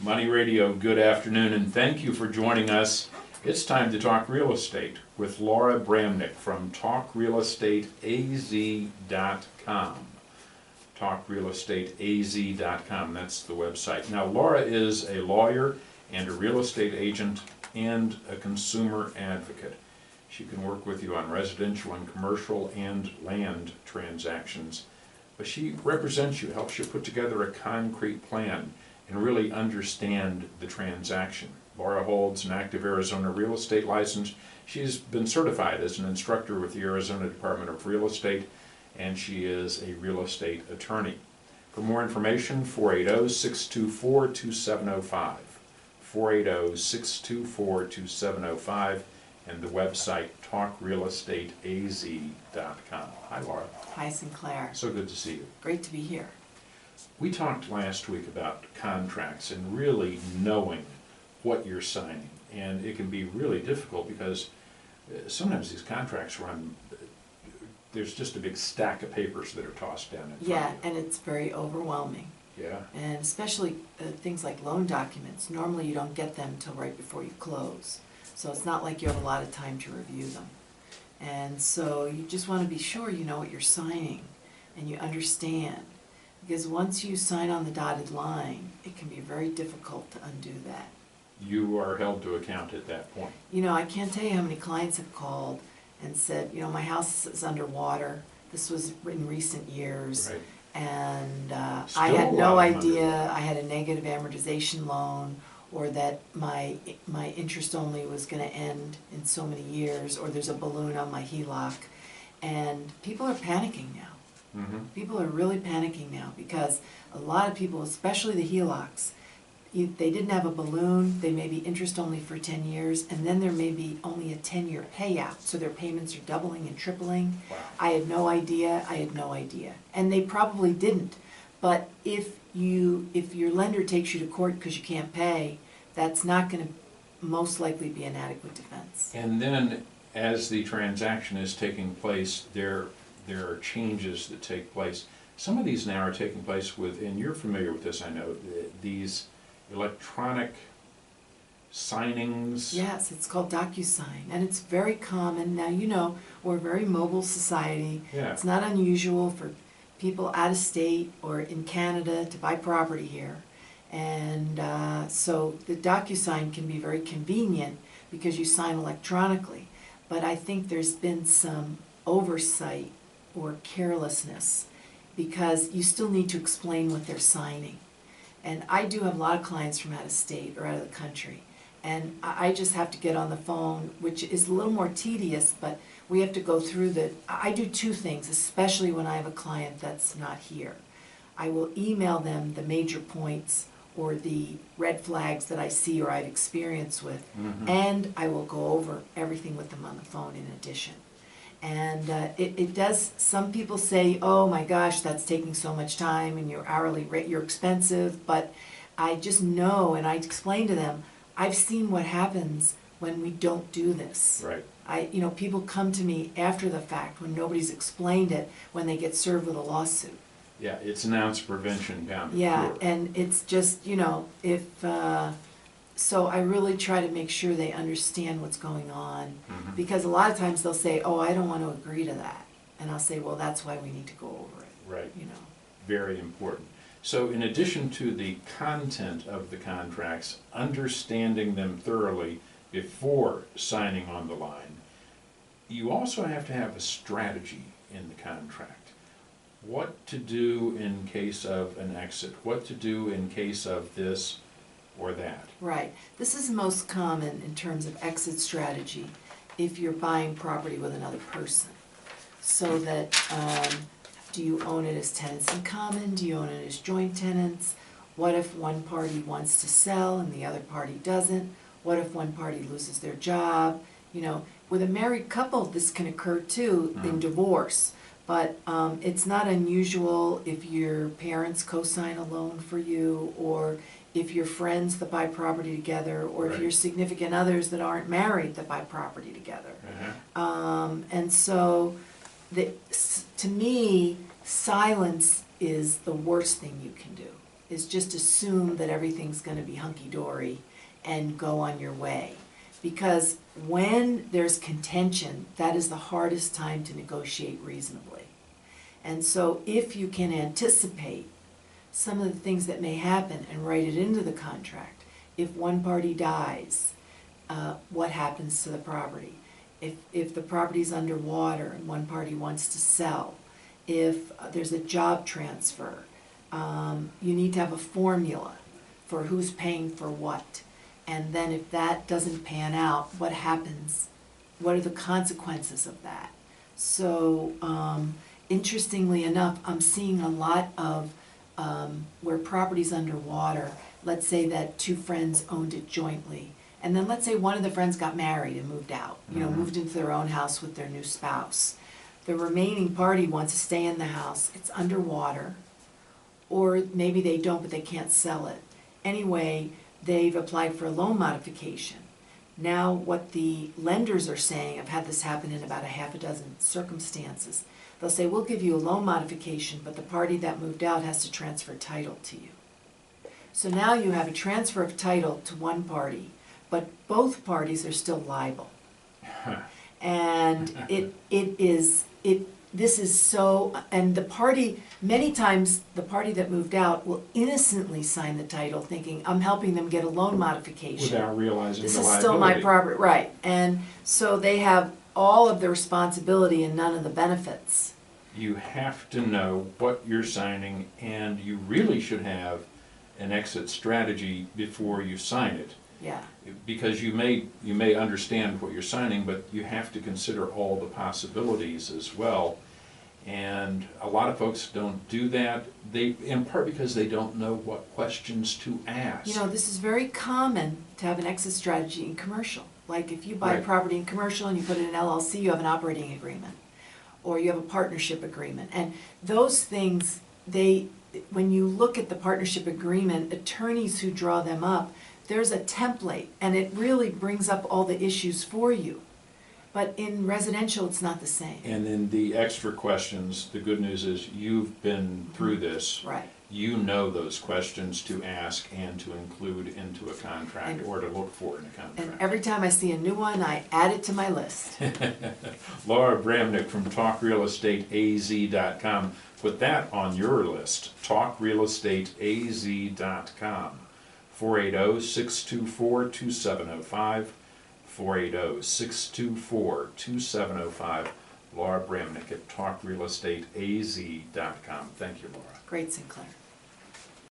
Money Radio, good afternoon, and thank you for joining us. It's time to talk real estate with Laura Bramnick from TalkRealEstateAZ.com. TalkRealEstateAZ.com, that's the website. Now, Laura is a lawyer and a real estate agent and a consumer advocate. She can work with you on residential and commercial and land transactions, but she represents you, helps you put together a concrete plan and really understand the transaction. Laura holds an active Arizona real estate license. She's been certified as an instructor with the Arizona Department of Real Estate, and she is a real estate attorney. For more information, 480-624-2705, 480-624-2705, and the website talkrealestateaz.com. Hi, Laura. Hi, Sinclair. So good to see you. Great to be here. We talked last week about contracts and really knowing what you're signing, and it can be really difficult because sometimes these contracts run, there's just a big stack of papers that are tossed down in front of you. Yeah, and it's very overwhelming. Yeah. And especially things like loan documents. Normally you don't get them until right before you close. So it's not like you have a lot of time to review them. And so you just want to be sure you know what you're signing and you understand. Because once you sign on the dotted line, it can be very difficult to undo that. You are held to account at that point. You know, I can't tell you how many clients have called and said, you know, my house is underwater. This was in recent years. Right. And I Still had a no lot of money. idea I had a negative amortization loan, or that my interest only was going to end in so many years, or there's a balloon on my HELOC. And people are panicking now. Mm-hmm. People are really panicking now because a lot of people, especially the HELOCs, they didn't have a balloon, they may be interest only for 10 years, and then there may be only a 10-year payout, so their payments are doubling and tripling. Wow. I had no idea. And they probably didn't. But if your lender takes you to court because you can't pay, that's not going to most likely be an adequate defense. And then as the transaction is taking place, there are changes that take place. Some of these now are taking place with, and you're familiar with this, I know, these electronic signings. Yes, it's called DocuSign, and it's very common. Now, you know, we're a very mobile society. Yeah. It's not unusual for people out of state or in Canada to buy property here. And so the DocuSign can be very convenient because you sign electronically. But I think there's been some oversight or carelessness because you still need to explain what they're signing. And I do have a lot of clients from out of state or out of the country. And I just have to get on the phone, which is a little more tedious, but we have to go through I do two things, especially when I have a client that's not here. I will email them the major points or the red flags that I see or I've experienced with, and I will go over everything with them on the phone in addition. And it does, some people say, oh my gosh, that's taking so much time and your hourly rate, you're expensive, but I just know, and I explain to them, I've seen what happens when we don't do this. Right. You know, people come to me after the fact when nobody's explained it, when they get served with a lawsuit. Yeah, it's an ounce of prevention pound of Yeah, cure. and it's just, you know, so I really try to make sure they understand what's going on, because a lot of times they'll say, oh, I don't want to agree to that. And I'll say, well, that's why we need to go over it. Right. You know. Very important. So in addition to the content of the contracts, understanding them thoroughly before signing on the line, you also have to have a strategy in the contract. What to do in case of an exit, what to do in case of this or that. Right. This is most common in terms of exit strategy if you're buying property with another person. So that, do you own it as tenants in common? Do you own it as joint tenants? What if one party wants to sell and the other party doesn't? What if one party loses their job? You know, with a married couple, this can occur too in divorce. But it's not unusual if your parents co-sign a loan for you, or if you're friends that buy property together, or if you're significant others that aren't married that buy property together. And so, to me, silence is the worst thing you can do. is just assume that everything's gonna be hunky-dory and go on your way. Because when there's contention, that is the hardest time to negotiate reasonably. And so if you can anticipate some of the things that may happen and write it into the contract, if one party dies, what happens to the property? If the property's underwater and one party wants to sell, if there's a job transfer, you need to have a formula for who's paying for what. And then if that doesn't pan out, what happens? What are the consequences of that? So interestingly enough, I'm seeing a lot of where property's underwater, let's say that two friends owned it jointly. And then let's say one of the friends got married and moved out, moved into their own house with their new spouse. The remaining party wants to stay in the house, it's underwater, or maybe they don't, but they can't sell it. Anyway, they've applied for a loan modification. Now what the lenders are saying, I've had this happen in about a half a dozen circumstances, they'll say, we'll give you a loan modification, but the party that moved out has to transfer title to you. So now you have a transfer of title to one party, but both parties are still liable. And this is so, and the party, many times the party that moved out will innocently sign the title thinking, I'm helping them get a loan modification. Without realizing the This liability. is still my property, right. And so they have all of the responsibility and none of the benefits. You have to know what you're signing, and you really should have an exit strategy before you sign it. Yeah. Because you may understand what you're signing, but you have to consider all the possibilities as well. And a lot of folks don't do that, in part because they don't know what questions to ask. This is very common to have an exit strategy in commercial. Like if you buy a property in commercial and you put it in LLC, you have an operating agreement. Or you have a partnership agreement. And those things, when you look at the partnership agreement, attorneys who draw them up, there's a template, and it really brings up all the issues for you. But in residential, it's not the same. And then the extra questions, the good news is you've been through this. Right. You know those questions to ask and to include into a contract or to look for in a contract. And every time I see a new one, I add it to my list. Laura Bramnick from TalkRealEstateAZ.com. Put that on your list, TalkRealEstateAZ.com. 480-624-2705, 480-624-2705. Laura Bramnick at TalkRealEstateAZ.com. Thank you, Laura. Great, Sinclair.